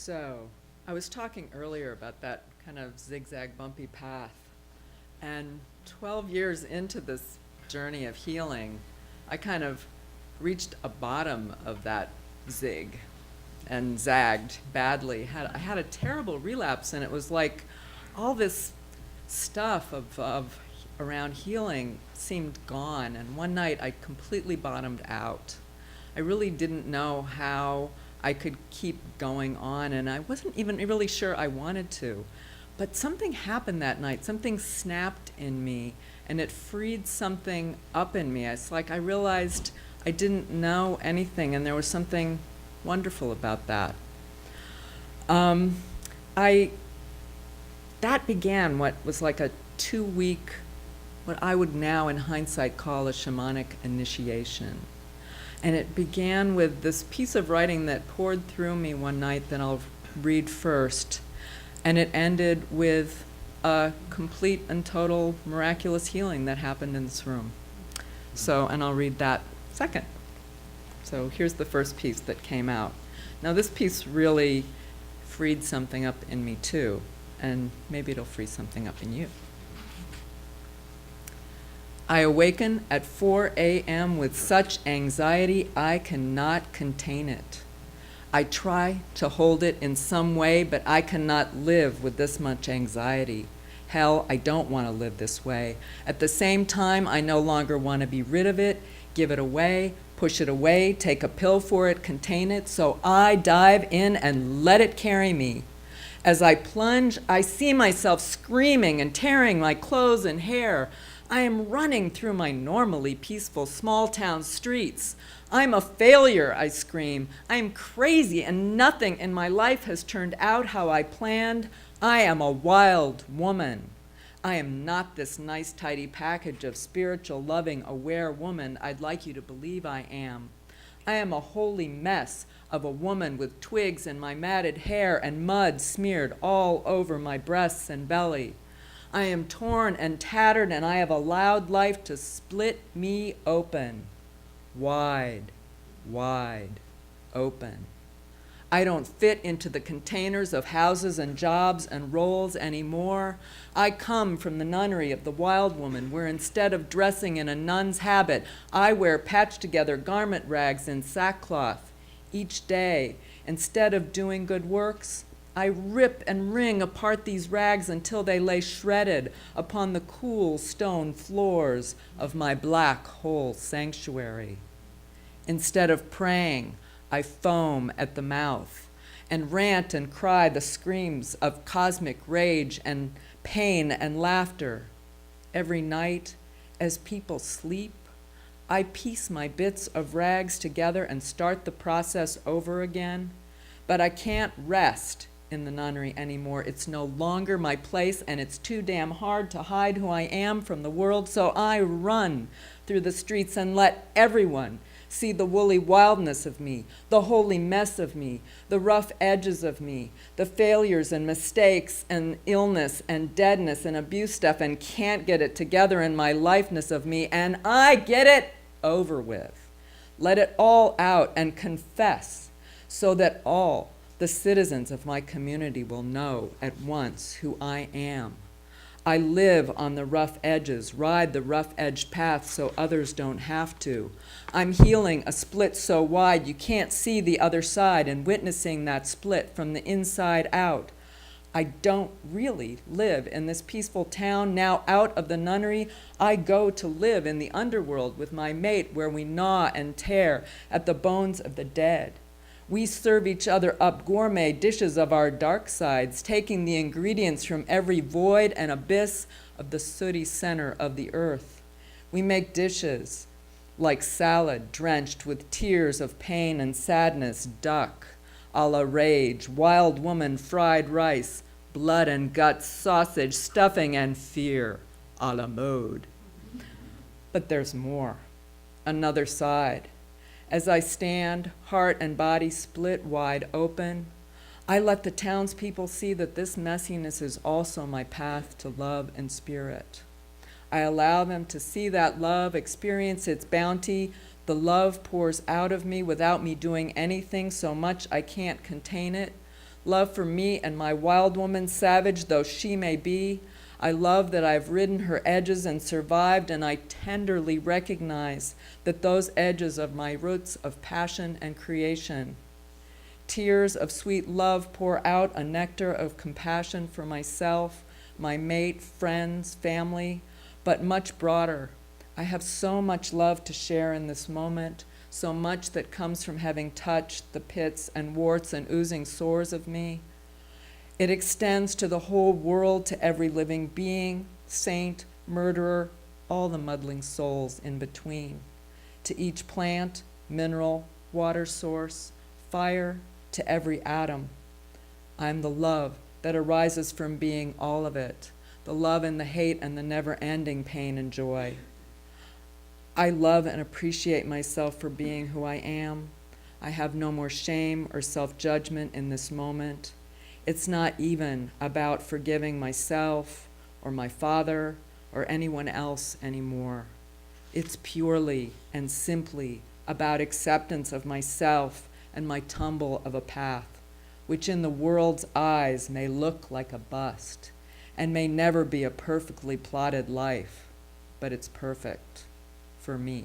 So, I was talking earlier about that kind of zigzag, bumpy path. And 12 years into this journey of healing, I kind of reached a bottom of that zig and zagged badly. I had a terrible relapse, and it was like all this stuff of around healing seemed gone. And one night I completely bottomed out. I really didn't know how I could keep going on, and I wasn't even really sure I wanted to. But something happened that night. Something snapped in me, and it freed something up in me. It's like I realized I didn't know anything, and there was something wonderful about that. That began what was like a 2-week, what I would now in hindsight call a shamanic initiation. And it began with this piece of writing that poured through me one night that I'll read first. And it ended with a complete and total miraculous healing that happened in this room. So, and I'll read that second. So here's the first piece that came out. Now this piece really freed something up in me too, and maybe it'll free something up in you. I awaken at 4 a.m. with such anxiety I cannot contain it. I try to hold it in some way, but I cannot live with this much anxiety. Hell, I don't want to live this way. At the same time, I no longer want to be rid of it, give it away, push it away, take a pill for it, contain it, so I dive in and let it carry me. As I plunge, I see myself screaming and tearing my clothes and hair. I am running through my normally peaceful small-town streets. I'm a failure, I scream. I am crazy, and nothing in my life has turned out how I planned. I am a wild woman. I am not this nice, tidy package of spiritual, loving, aware woman I'd like you to believe I am. I am a holy mess of a woman with twigs in my matted hair and mud smeared all over my breasts and belly. I am torn and tattered, and I have allowed life to split me open. Wide, wide open. I don't fit into the containers of houses and jobs and roles anymore. I come from the nunnery of the wild woman, where instead of dressing in a nun's habit, I wear patched-together garment rags in sackcloth. Each day, instead of doing good works, I rip and wring apart these rags until they lay shredded upon the cool stone floors of my black hole sanctuary. Instead of praying, I foam at the mouth and rant and cry the screams of cosmic rage and pain and laughter. Every night, as people sleep, I piece my bits of rags together and start the process over again. But I can't rest in the nunnery anymore. It's no longer my place, and it's too damn hard to hide who I am from the world, so I run through the streets and let everyone see the woolly wildness of me, the holy mess of me, the rough edges of me, the failures and mistakes and illness and deadness and abuse stuff, and can't get it together in my lifeness of me, and I get it over with. Let it all out and confess, so that all the citizens of my community will know at once who I am. I live on the rough edges, ride the rough-edged path so others don't have to. I'm healing a split so wide you can't see the other side, and witnessing that split from the inside out. I don't really live in this peaceful town. Now out of the nunnery, I go to live in the underworld with my mate, where we gnaw and tear at the bones of the dead. We serve each other up gourmet dishes of our dark sides, taking the ingredients from every void and abyss of the sooty center of the earth. We make dishes like salad drenched with tears of pain and sadness, duck a la rage, wild woman fried rice, blood and guts, sausage, stuffing, and fear a la mode. But there's more, another side. As I stand, heart and body split wide open, I let the townspeople see that this messiness is also my path to love and spirit. I allow them to see that love, experience its bounty. The love pours out of me without me doing anything so much I can't contain it. Love for me and my wild woman, savage though she may be. I love that I've ridden her edges and survived, and I tenderly recognize that those edges of my roots of passion and creation. Tears of sweet love pour out a nectar of compassion for myself, my mate, friends, family, but much broader. I have so much love to share in this moment, so much that comes from having touched the pits and warts and oozing sores of me. It extends to the whole world, to every living being, saint, murderer, all the muddling souls in between, to each plant, mineral, water source, fire, to every atom. I'm the love that arises from being all of it, the love and the hate and the never-ending pain and joy. I love and appreciate myself for being who I am. I have no more shame or self-judgment in this moment. It's not even about forgiving myself or my father or anyone else anymore. It's purely and simply about acceptance of myself and my tumble of a path, which in the world's eyes may look like a bust and may never be a perfectly plotted life, but it's perfect for me.